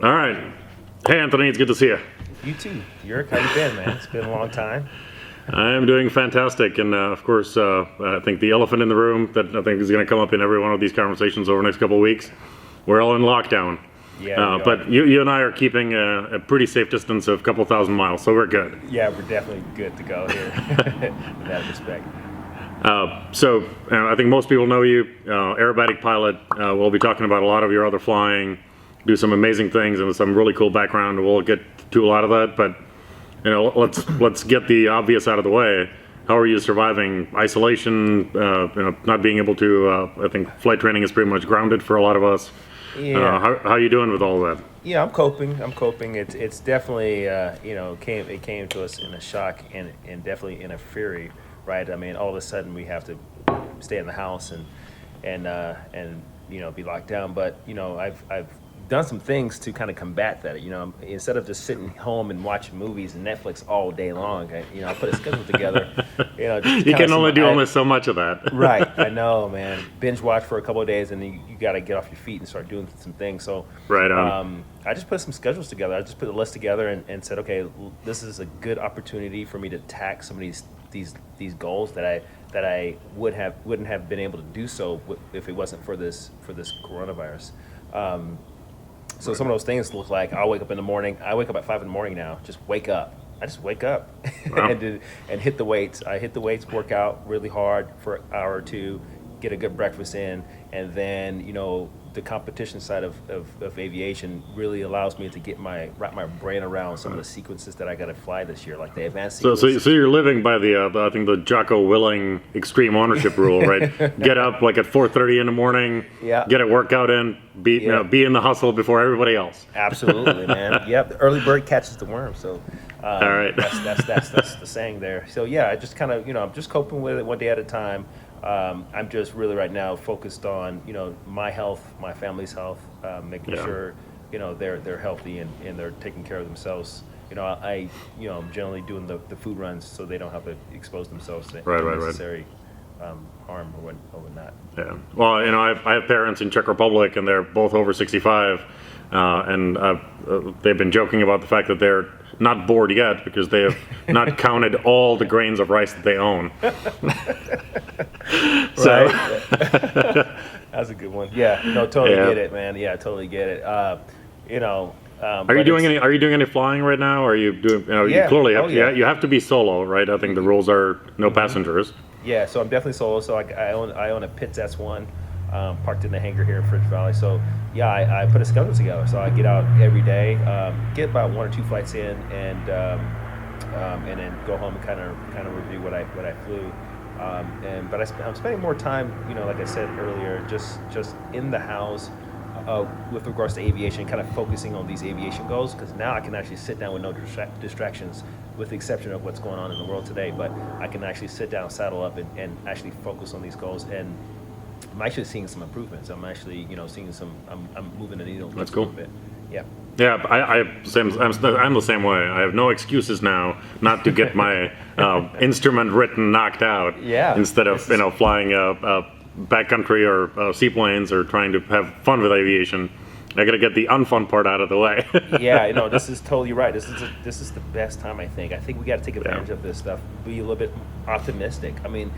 All right. Hey, Anthony, it's good to see you. You too. Yerk, how you been, man? It's been a long time. I am doing fantastic, and of course, I think the elephant in the room that I think is going to come up in every one of these conversations over the next couple of weeks, we're all in lockdown. Yeah, but you and I are keeping a pretty safe distance of a couple thousand miles, so we're good. Yeah, we're definitely good to go here in that respect. I think most people know you, aerobatic pilot. We'll be talking about a lot of your other flying, do some amazing things, and some really cool background. We'll get to a lot of that, but let's get the obvious out of the way. How are you surviving isolation? Not being able to. I think flight training is pretty much grounded for a lot of us. Yeah. How are you doing with all of that? Yeah, I'm coping. It's definitely it came to us in a shock and definitely in a fury, right? I mean, all of a sudden we have to stay in the house and be locked down. But I've done some things to kind of combat that. Instead of just sitting home and watching movies and Netflix all day long, I put a schedule together. You can only do almost so much of that. Right, I know, man. Binge watch for a couple of days, and then you got to get off your feet and start doing some things. So, right on. I just put some schedules together. I just put a list together and said, okay, this is a good opportunity for me to attack some of these goals that I wouldn't have been able to do so if it wasn't for this coronavirus. So some of those things look like I'll wake up in the morning. I wake up at 5 in the morning now. Just wake up. I just wake up Wow. and hit the weights. I hit the weights, work out really hard for an hour or two, get a good breakfast in, and then the competition side of aviation really allows me to wrap my brain around some of the sequences that I got to fly this year, like the advanced sequences. So you're living by the I think the Jocko Willing extreme ownership rule, right? Get up like at 4:30 in the morning. Yeah. Get a workout in. Be in the hustle before everybody else. Absolutely, man. Yep. The early bird catches the worm. So. All right. That's the saying there. So yeah, I just kind of I'm just coping with it one day at a time. I'm just really right now focused on my health, my family's health, making sure they're healthy and they're taking care of themselves. I'm generally doing the food runs so they don't have to expose themselves to unnecessary harm or whatnot. Yeah. Well, I have parents in Czech Republic, and they're both over 65, and they've been joking about the fact that they're not bored yet because they have not counted all the grains of rice that they own. So, that's a good one. Yeah, totally get it, man. Yeah, totally get it. Are you doing any flying right now? Or are you doing? You clearly have to. You have to be solo, right? I think the rules are no passengers. Yeah, so I'm definitely solo. So I own a Pitts S1, parked in the hangar here in French Valley. So yeah, I put a schedule together. So I get out every day, get about 1 or 2 flights in, and then go home and kind of review what I flew. But I'm spending more time, like I said earlier, just in the house with regards to aviation, kind of focusing on these aviation goals, because now I can actually sit down with no distractions, with the exception of what's going on in the world today. But I can actually sit down, saddle up, and actually focus on these goals. And I'm actually seeing some improvements. I'm actually, seeing I'm moving the needle. That's cool. A little bit. Yeah. Yeah, I'm the same way. I have no excuses now not to get my instrument written knocked out. Yeah. Instead of flying backcountry or seaplanes or trying to have fun with aviation, I got to get the unfun part out of the way. Yeah, this is totally right. This is the best time. I think we got to take advantage of this stuff. Be a little bit optimistic. I mean,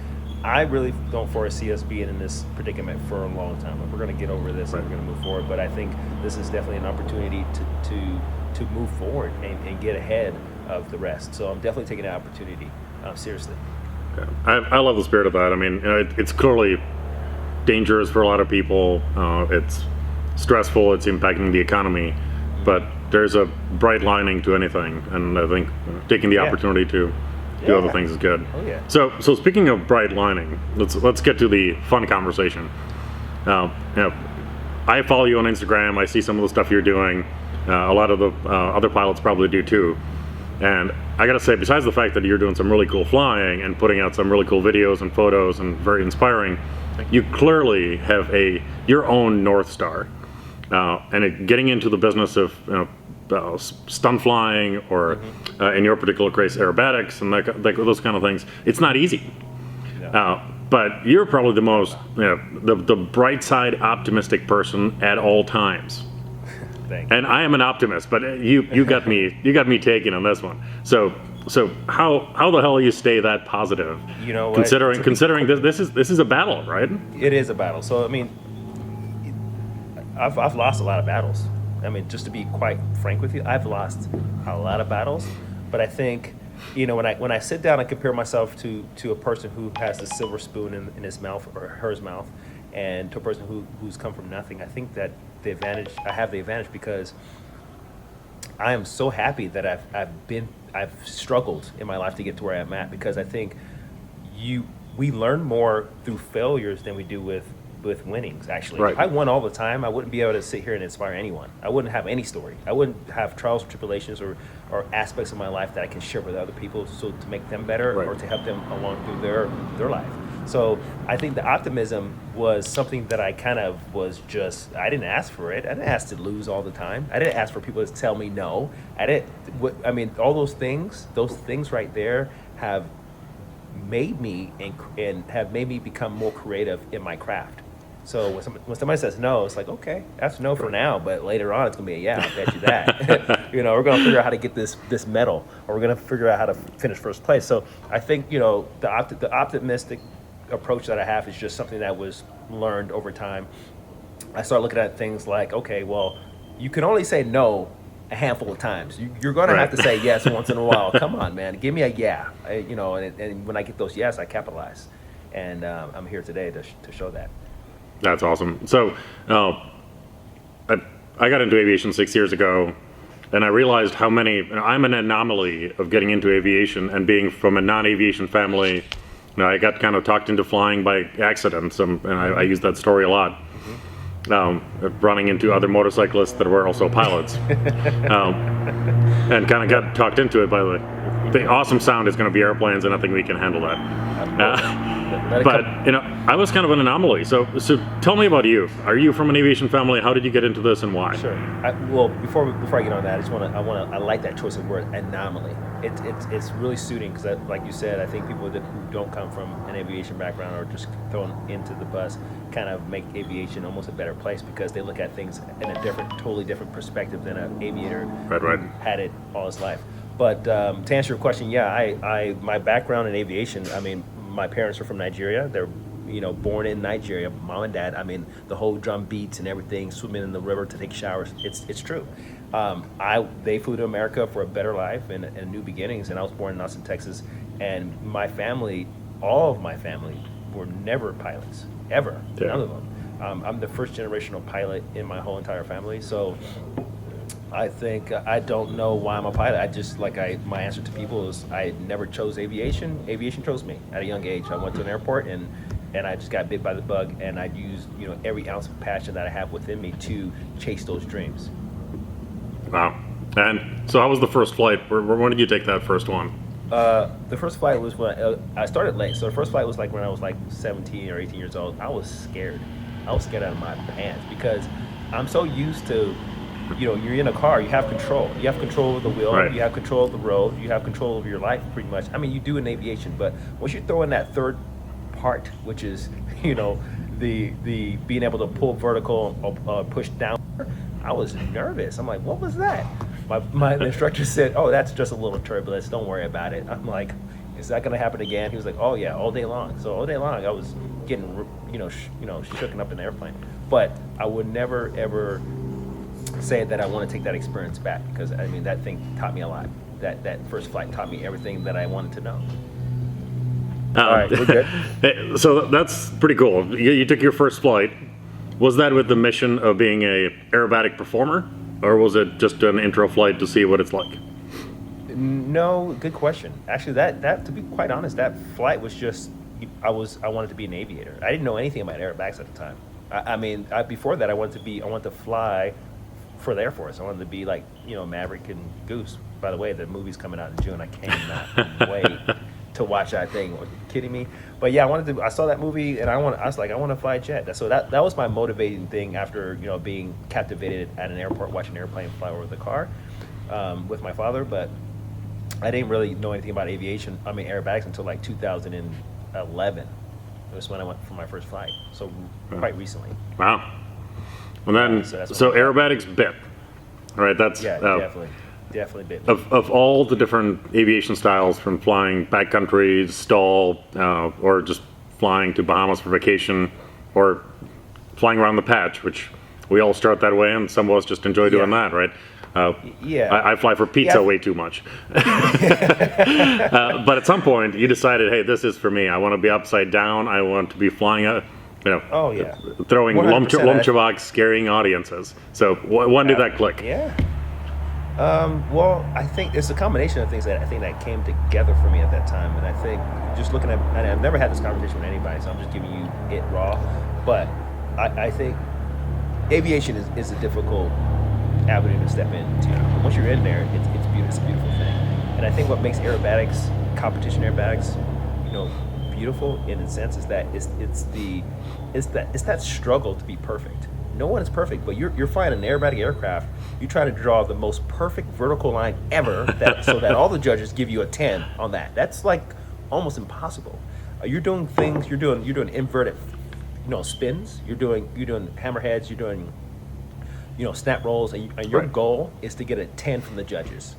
I really don't foresee us being in this predicament for a long time. We're going to get over this and we're going to move forward. But I think this is definitely an opportunity to move forward and get ahead of the rest. So I'm definitely taking that opportunity seriously. Yeah. I love the spirit of that. I mean, it's clearly dangerous for a lot of people. It's stressful. It's impacting the economy. But there's a bright lining to anything, and I think taking the opportunity to do other things is good. Oh yeah. So speaking of bright lining, let's get to the fun conversation. I follow you on Instagram. I see some of the stuff you're doing. A lot of the other pilots probably do too. And I gotta say, besides the fact that you're doing some really cool flying and putting out some really cool videos and photos and very inspiring, you clearly have your own North Star. Getting into the business of stunt flying, or in your particular case, aerobatics and those kind of things, it's not easy. No. But you're probably the most, the bright side, optimistic person at all times. Thanks. And I am an optimist, but you got me taken on this one. So how the hell you stay that positive? You know, considering this is a battle, right? It is a battle. So I mean, I've lost a lot of battles. I mean, just to be quite frank with you, I've lost a lot of battles. But I think, you know, when I sit down and compare myself to a person who has the silver spoon in his mouth or her mouth, and to a person who's come from nothing, I think that I have the advantage because I am so happy that I've struggled in my life to get to where I'm at, because I think we learn more through failures than we do with winnings, actually. Right. If I won all the time, I wouldn't be able to sit here and inspire anyone. I wouldn't have any story. I wouldn't have trials or tribulations or aspects of my life that I can share with other people so to make them better, right, or to help them along through their life. So I think the optimism was something that I kind of was just, I didn't ask for it. I didn't ask to lose all the time. I didn't ask for people to tell me no. I mean, all those things right there have made me and have made me become more creative in my craft. So when somebody says no, it's like, okay, that's no for now, but later on it's gonna be a yeah, I bet you that. You know, we're gonna figure out how to get this medal, or we're gonna figure out how to finish first place. So I think, you know, the optimistic approach that I have is just something that was learned over time. I started looking at things like, okay, well, you can only say no a handful of times. You're going to have to say yes once in a while. Come on, man, give me a yeah. You know, and when I get those yes, I capitalize. And I'm here today to show that. That's awesome. So I got into aviation 6 years ago, and I realized how many, I'm an anomaly of getting into aviation and being from a non-aviation family. You know, I got kind of talked into flying by accident, and I use that story a lot. Running into other motorcyclists that were also pilots, and kind of got talked into it by the awesome sound is going to be airplanes, and I think we can handle that. But you know, I was kind of an anomaly. So tell me about you. Are you from an aviation family? How did you get into this, and why? Sure. Well, before I get on that, I like that choice of word, anomaly. It's really suiting, because, like you said, I think people who don't come from an aviation background or just thrown into the bus kind of make aviation almost a better place, because they look at things in a totally different perspective than an aviator Right. who had it all his life. But to answer your question, yeah, my background in aviation, I mean, my parents are from Nigeria. They're, you know, born in Nigeria, mom and dad. I mean, the whole drum beats and everything, swimming in the river to take showers. It's true. They flew to America for a better life and new beginnings, and I was born in Austin, Texas. And my family, all of my family, were never pilots, ever. Yeah. None of them. I'm the first generational pilot in my whole entire family. So I think I don't know why I'm a pilot. My answer to people is I never chose aviation. Aviation chose me at a young age. I went to an airport and I just got bit by the bug, and I used, you know, every ounce of passion that I have within me to chase those dreams. Wow. And so how was the first flight? When did you take that first one? The first flight was when I started late. So the first flight was like when I was like 17 or 18 years old. I was scared. I was scared out of my pants, because I'm so used to, you know, you're in a car, you have control. You have control of the wheel, right, you have control of the road, you have control of your life pretty much. I mean, you do in aviation, but once you throw in that third part, which is, you know, the being able to pull vertical or push down, I was nervous. I'm like, what was that? My instructor said, oh, that's just a little turbulence, don't worry about it. I'm like, is that going to happen again? He was like, oh yeah, all day long. So all day long I was getting, shooken up in the airplane. But I would never ever say that I want to take that experience back, because I mean, that thing taught me a lot. That first flight taught me everything that I wanted to know. All right, we're good. So that's pretty cool. You took your first flight. Was that with the mission of being a aerobatic performer, or was it just an intro flight to see what it's like? No, good question. Actually, that to be quite honest, that flight was just I wanted to be an aviator. I didn't know anything about aerobatics at the time. Before that, I wanted to fly for the Air Force. I wanted to be like, you know, Maverick and Goose. By the way, the movie's coming out in June. I cannot wait to watch that thing. Are you kidding me? But yeah, I saw that movie, and I want to fly a jet. So that was my motivating thing after, you know, being captivated at an airport, watching an airplane fly over the car with my father. But I didn't really know anything about aerobatics until like 2011. It was when I went for my first flight. So quite recently. Wow. And then, so aerobatics bit. right? That's Yeah, definitely bit me. of all the different aviation styles, from flying backcountry, stall, or just flying to Bahamas for vacation, or flying around the patch, which we all start that way, and some of us just enjoy doing that, right? Yeah. I fly for pizza way too much. But at some point, you decided, hey, this is for me. I want to be upside down. I want to be flying, Oh yeah. throwing 100%. lumchavacs, scaring audiences. So when did that click? Yeah. Well, I think it's a combination of things that I think that came together for me at that time, and I think just looking at, and I've never had this conversation with anybody, so I'm just giving you it raw. But I think aviation is a difficult avenue to step into. But once you're in there, it's beautiful. It's a beautiful thing, and I think what makes aerobatics, competition aerobatics, beautiful in a sense is that it's that struggle to be perfect. No one is perfect, but you're flying an aerobatic aircraft. You try to draw the most perfect vertical line ever, so that all the judges give you a 10 on that. That's like almost impossible. You're doing things. You're doing inverted, spins. You're doing hammerheads. You're doing, snap rolls, and your goal is to get a 10 from the judges.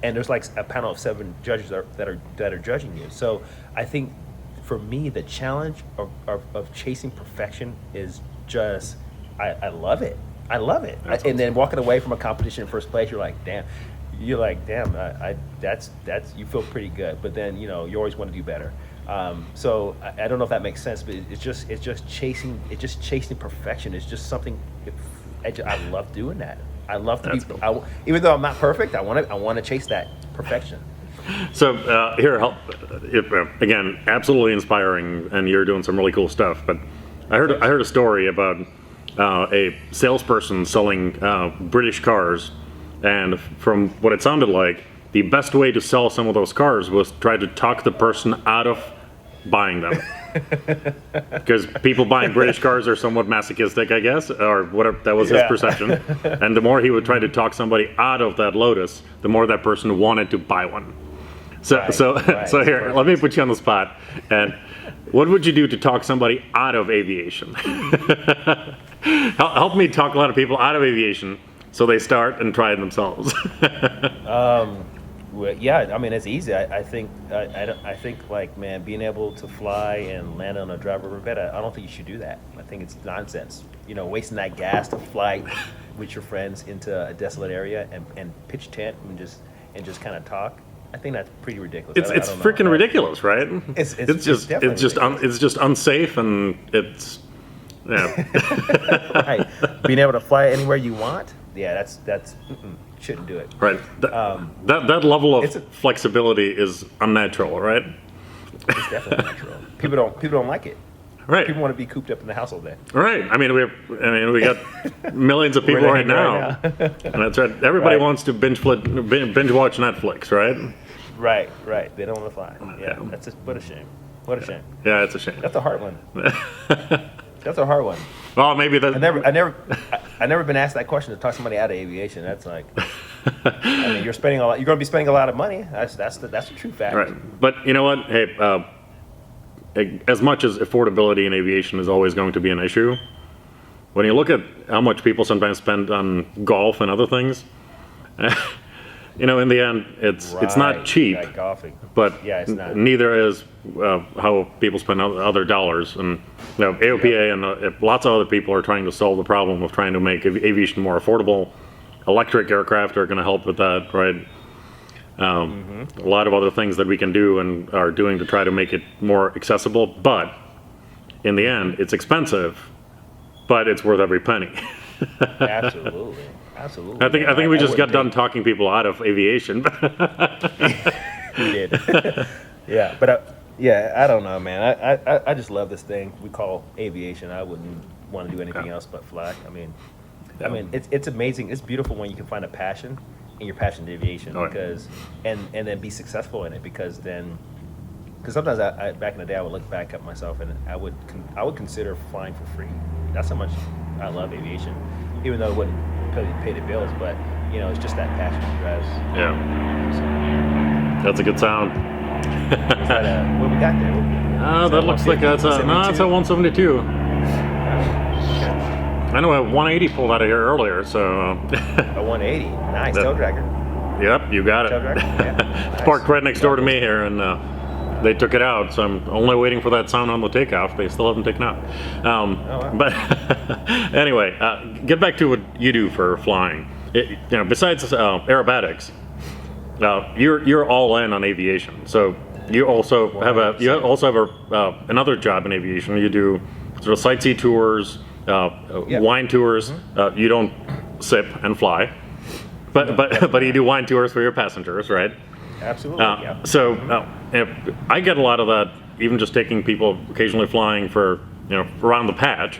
And there's like a panel of 7 judges that are judging you. So I think for me, the challenge of chasing perfection is just, I love it. I love it. And then walking away from a competition in first place, you're like, damn. That's you feel pretty good. But then you always want to do better. So I don't know if that makes sense, but it's just chasing perfection. It's just something. I love doing that. I love to be. Cool. Even though I'm not perfect, I want to chase that perfection. So again, absolutely inspiring, and you're doing some really cool stuff. But I heard a story about a salesperson selling British cars, and from what it sounded like, the best way to sell some of those cars was try to talk the person out of buying them. Because people buying British cars are somewhat masochistic, I guess, or whatever, that was his perception. And the more he would try to talk somebody out of that Lotus, the more that person wanted to buy one. So here, let me put you on the spot. And what would you do to talk somebody out of aviation? Help me talk a lot of people out of aviation so they start and try it themselves. Well, yeah, I mean, it's easy. I think like, man, being able to fly and land on a dry rubber bed, I don't think you should do that. I think it's nonsense. Wasting that gas to fly with your friends into a desolate area and pitch tent and just kind of talk. I think that's pretty ridiculous. It's freaking ridiculous, right? It's just unsafe, and it's right. Being able to fly anywhere you want, that's shouldn't do it. Right. That level of flexibility is unnatural, right? It's definitely natural. People don't like it. Right. People want to be cooped up in the house all day. Right. I mean, we got millions of people right now. And that's right. Everybody wants to binge watch Netflix, right? Right. They don't want to fly. Yeah. That's just what a shame. What a shame. Yeah, it's a shame. That's a hard one. That's a hard one. Well, maybe that. I never been asked that question to talk somebody out of aviation. That's like, I mean, you're going to be spending a lot of money. That's the true fact. Right. But you know what? Hey, as much as affordability in aviation is always going to be an issue, when you look at how much people sometimes spend on golf and other things, in the end, it's not cheap. Like golfing. But it's not. Neither is how people spend other dollars. And AOPA and lots of other people are trying to solve the problem of trying to make aviation more affordable. Electric aircraft are going to help with that, right? A lot of other things that we can do and are doing to try to make it more accessible. But in the end, it's expensive, but it's worth every penny. Absolutely. I think we just got done talking people out of aviation. We did. Yeah, but I don't know, man. I just love this thing we call aviation. I wouldn't want to do anything else but fly. I mean, it's amazing. It's beautiful when you can find a passion in your passion in aviation, because and then be successful in it, because sometimes I back in the day I would look back at myself and I would consider flying for free. That's how much I love aviation, even though it wouldn't pay the bills, but it's just that passion that drives. Yeah. That's a good sound. Is that what we got there? That looks like that's a 172. I know a 180 pulled out of here earlier, so. A 180, nice tail dragger. Yep, you got it. Tail dragger? Yeah. It's Nice. parked right next door to me here, and they took it out, so I'm only waiting for that sound on the takeoff. They still haven't taken out. wow. But anyway, get back to what you do for flying. Besides aerobatics, you're all in on aviation. So you also have another job in aviation. You do sort of sightsee tours, wine tours. You don't sip and fly, but you do wine tours for your passengers, right? Absolutely. Yeah. So I get a lot of that, even just taking people occasionally flying for around the patch.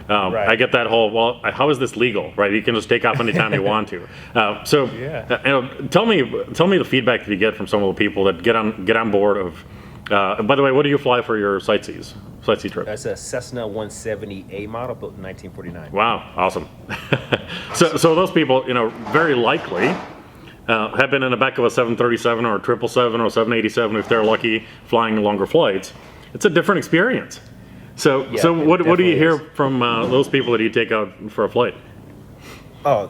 Right. I get that whole, well, how is this legal, right? You can just take off anytime you want to. Tell me the feedback that you get from some of the people that get on board of. By the way, what do you fly for your sightsee trip? That's a Cessna 170A model built in 1949. Wow, awesome. so those people, very likely have been in the back of a 737 or a 777 or 787 if they're lucky, flying longer flights. It's a different experience. So what do you hear from those people that you take out for a flight? Oh,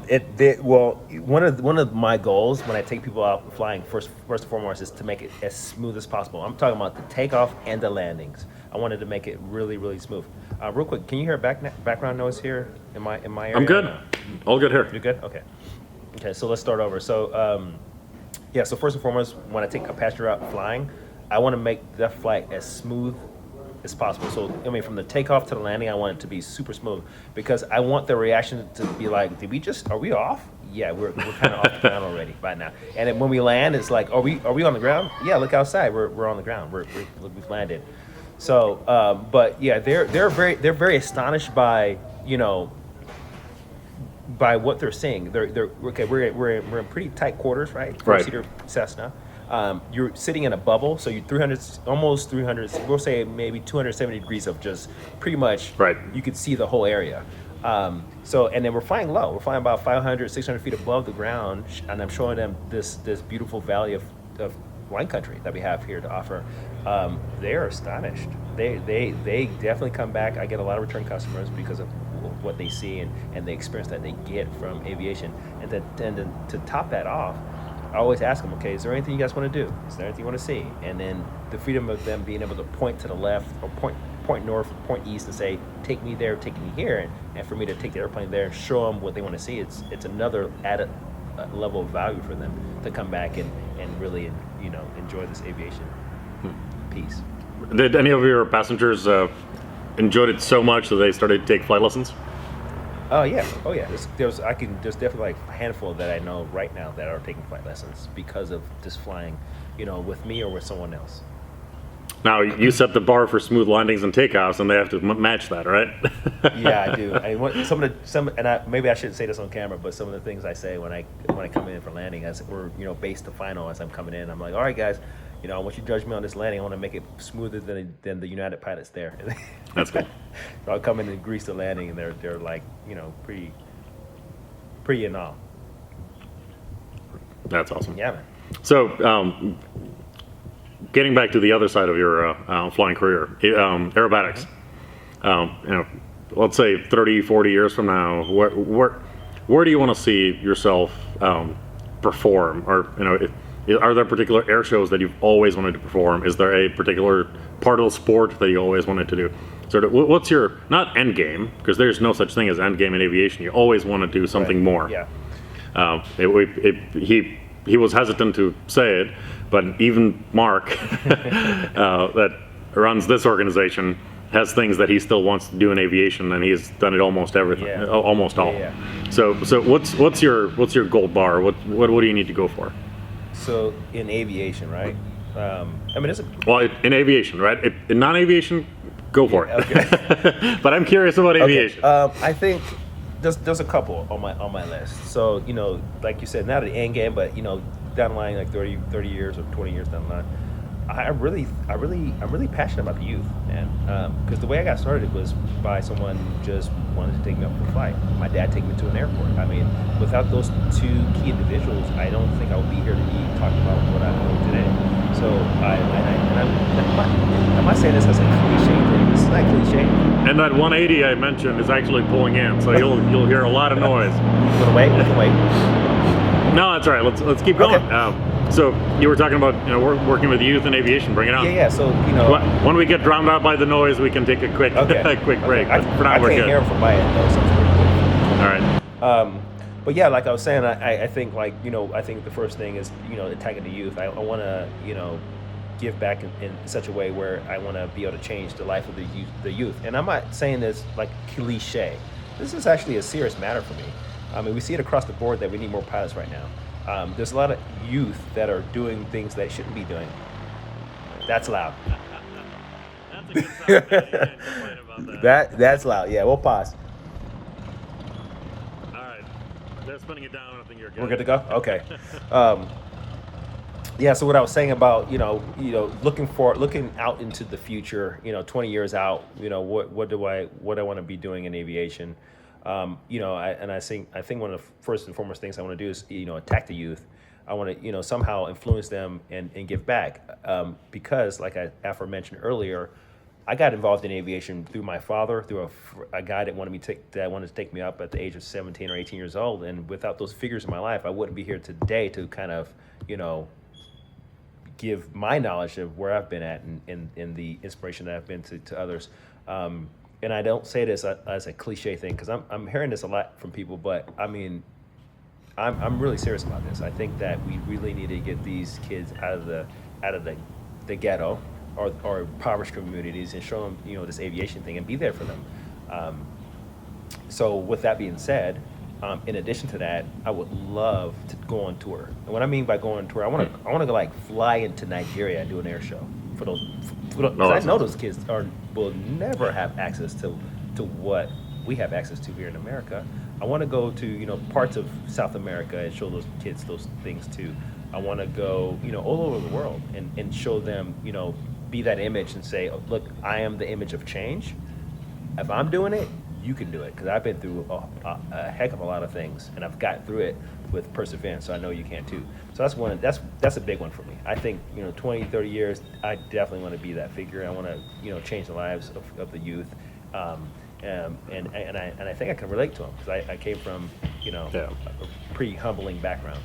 one of my goals when I take people out flying first and foremost is to make it as smooth as possible. I'm talking about the takeoff and the landings. I wanted to make it really, really smooth. Real quick, can you hear background noise here in my area? I'm good. All good here. You're good? Okay, so let's start over. So so first and foremost, when I take a passenger out flying, I want to make that flight as smooth as possible. So, from the takeoff to the landing, I want it to be super smooth because I want the reaction to be like, are we off? Yeah, we're kind of off the ground already by now. And then when we land, it's like, are we on the ground? Yeah, look outside, we're on the ground. We've landed. So, but yeah, they're very astonished by by what they're seeing. They're okay. We're in pretty tight quarters, right? Four-seater Cessna. You're sitting in a bubble, so you're almost 300. We'll say maybe 270 degrees of just pretty much. Right. You could see the whole area. And then we're flying low. We're flying about 500, 600 feet above the ground, and I'm showing them this beautiful valley of wine country that we have here to offer. They are astonished. They definitely come back. I get a lot of return customers because of what they see and the experience that they get from aviation. And then to top that off, I always ask them, okay, is there anything you guys want to do? Is there anything you want to see? And then the freedom of them being able to point to the left or point north or point east and say, take me there, take me here, and for me to take the airplane there and show them what they want to see, it's another added level of value for them to come back and really enjoy this aviation piece. Did any of your passengers enjoyed it so much that they started to take flight lessons? Oh yeah. There's definitely like a handful that I know right now that are taking flight lessons because of just flying, with me or with someone else. Now you set the bar for smooth landings and takeoffs, and they have to match that, right? Yeah, I do. Maybe I shouldn't say this on camera, but some of the things I say when I come in for landing, as we're base to final as I'm coming in, I'm like, all right, guys. I want you to judge me on this landing. I want to make it smoother than the United pilots there. That's cool. So I'll come in and grease the landing, and they're like, pretty in awe. That's awesome. Yeah, man. So, getting back to the other side of your flying career, aerobatics. Let's say 30, 40 years from now, where do you want to see yourself perform, or are there particular air shows that you've always wanted to perform? Is there a particular part of the sport that you always wanted to do? Sort of, what's your, not end game, because there's no such thing as end game in aviation. You always want to do something more. Yeah. He was hesitant to say it, but even Mark, that runs this organization, has things that he still wants to do in aviation, and he's done it almost everything, almost all. Yeah. So what's your gold bar? What do you need to go for? So in aviation, right? In aviation, right? In non-aviation, go for it. Okay. But I'm curious about aviation. Okay. I think there's a couple on my list. So like you said, not an end game, but down the line, like 30 years or 20 years down the line, I'm really passionate about the youth, man. Because the way I got started was by someone who just wanted to take me up for a flight. My dad took me to an airport. I mean, without those two key individuals, I don't think I would be here to be talking about what I'm doing today. So am I saying this as a cliche thing? This is not cliche. And that 180 I mentioned is actually pulling in, so you'll hear a lot of noise. We can wait. No, that's all right. Let's keep going. Okay. So you were talking about working with youth in aviation. Bring it on. Yeah. So when we get drowned out by the noise, we can take a quick quick break. Okay. But for now, we're can't good. hear him from my end though, so it's pretty cool. All right. But yeah, like I was saying, I think I think the first thing is attacking the youth. I want to give back in such a way where I want to be able to change the life of the youth. And I'm not saying this like cliche. This is actually a serious matter for me. I mean, we see it across the board that we need more pilots right now. There's a lot of youth that are doing things they shouldn't be doing. That's loud. That's a good sound. You can't complain about that. That's loud. Yeah, we'll pause. All right. They're spinning it down. I think you're good. We're good to go? Okay. Yeah, so what I was saying about, looking out into the future, 20 years out, what do I want to be doing in aviation? I think one of the first and foremost things I want to do is, attack the youth. I want to, somehow influence them and give back. Because like I aforementioned earlier, I got involved in aviation through my father, through a guy that wanted to take me up at the age of 17 or 18 years old. And without those figures in my life, I wouldn't be here today to kind of, give my knowledge of where I've been at and the inspiration that I've been to others. And I don't say this as a cliche thing because I'm hearing this a lot from people, but I mean, I'm really serious about this. I think that we really need to get these kids out of the ghetto or impoverished communities and show them this aviation thing and be there for them. So with that being said, in addition to that, I would love to go on tour. And what I mean by going on tour, I want to go fly into Nigeria and do an air show for those. I know those kids will never have access to what we have access to here in America. I want to go to parts of South America and show those kids those things too. I want to go all over the world and show them be that image and say, oh, look, I am the image of change. If I'm doing it, you can do it because I've been through a heck of a lot of things and I've gotten through it with perseverance, so I know you can too. So that's a big one for me. I think 20, 30 years, I definitely want to be that figure. I want to change the lives of the youth, and I think I can relate to them because I came from a pretty humbling background.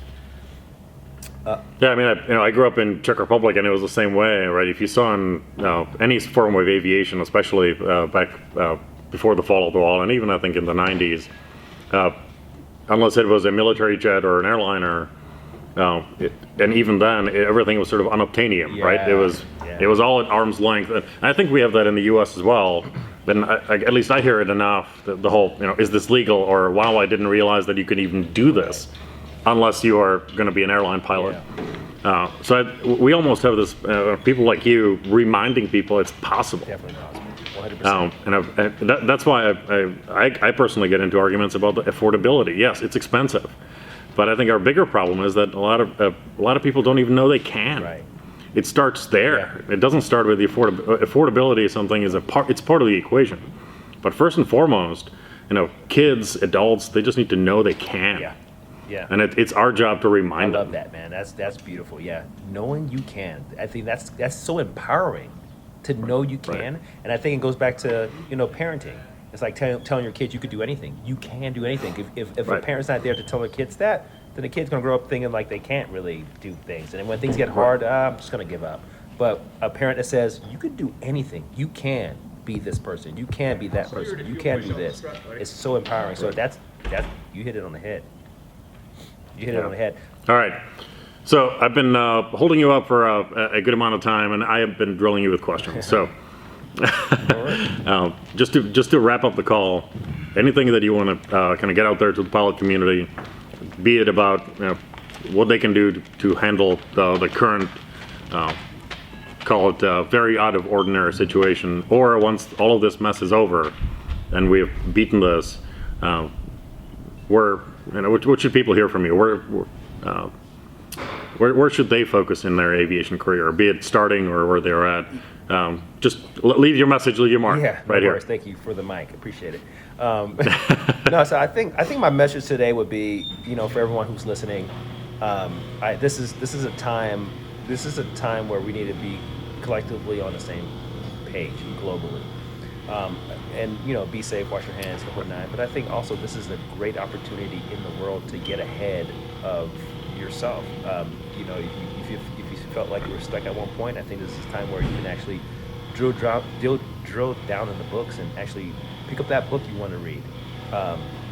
Yeah, I mean, I grew up in Czech Republic, and it was the same way, right? If you saw in any form of aviation, especially back before the fall of the wall, and even I think in the 90s, unless it was a military jet or an airliner, and even then, everything was sort of unobtainium, right? It was all at arm's length. And I think we have that in the U.S. as well. Then at least I hear it enough. The whole, is this legal? Or wow, I didn't realize that you could even do this, unless you are going to be an airline pilot. Yeah. We almost have this people like you reminding people it's possible. Definitely possible. 100%. And that's why I personally get into arguments about the affordability. Yes, it's expensive, but I think our bigger problem is that a lot of people don't even know they can. Right. It starts there. Yeah. It doesn't start with the affordability. Something is it's part of the equation, but first and foremost, kids, adults, they just need to know they can. Yeah. Yeah. And it's our job to remind them. I love that, man. That's beautiful. Yeah. Knowing you can. I think that's so empowering to know you can. Right. And I think it goes back to, parenting. It's like telling your kids you could do anything. You can do anything. If a parent's not there to tell their kids that, then the kid's going to grow up thinking like they can't really do things. And then when things get hard, I'm just going to give up. But a parent that says, you could do anything. You can be this person. You can be that person. You can do this. It's so empowering. So that's you hit it on the head. You hit it on the head. All right. So I've been holding you up for a good amount of time, and I have been drilling you with questions. So just to wrap up the call, anything that you want to kind of get out there to the pilot community, be it about what they can do to handle the current, call it very out of ordinary situation, or once all of this mess is over and we have beaten this, what should people hear from you? Where should they focus in their aviation career, be it starting or where they're at? Just leave your message, leave your mark. Yeah, right here. Thank you for the mic. Appreciate it. No, so I think my message today would be, for everyone who's listening, this is a time this is a time where we need to be collectively on the same page globally. And be safe, wash your hands, the whole nine. But I think also this is a great opportunity in the world to get ahead of yourself. If you felt like you were stuck at one point, I think this is time where you can actually drill down in the books and actually pick up that book you want to read.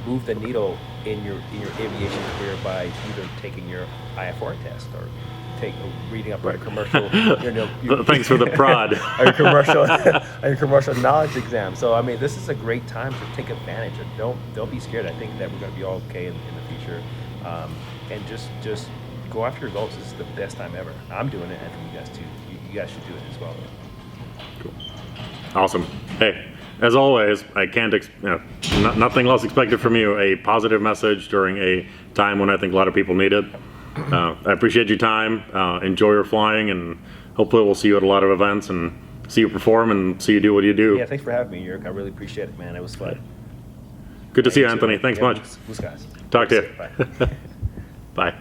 Move the needle in your aviation career by either taking your IFR test or reading up on a commercial. Thanks for the prod. Your commercial knowledge exam. So I mean, this is a great time to take advantage of. Don't be scared. I think that we're going to be all okay in the future, and just go after your goals. This is the best time ever. I'm doing it, and for you guys too. You guys should do it as well. Cool. Awesome. Hey, as always, I can't nothing less expected from you. A positive message during a time when I think a lot of people need it. I appreciate your time. Enjoy your flying, and hopefully we'll see you at a lot of events and see you perform and see you do what you do. Yeah, thanks for having me, Jurk. I really appreciate it, man. It was fun. Good to see you, Anthony. Thanks much. Guys. Talk to you. Bye. Bye.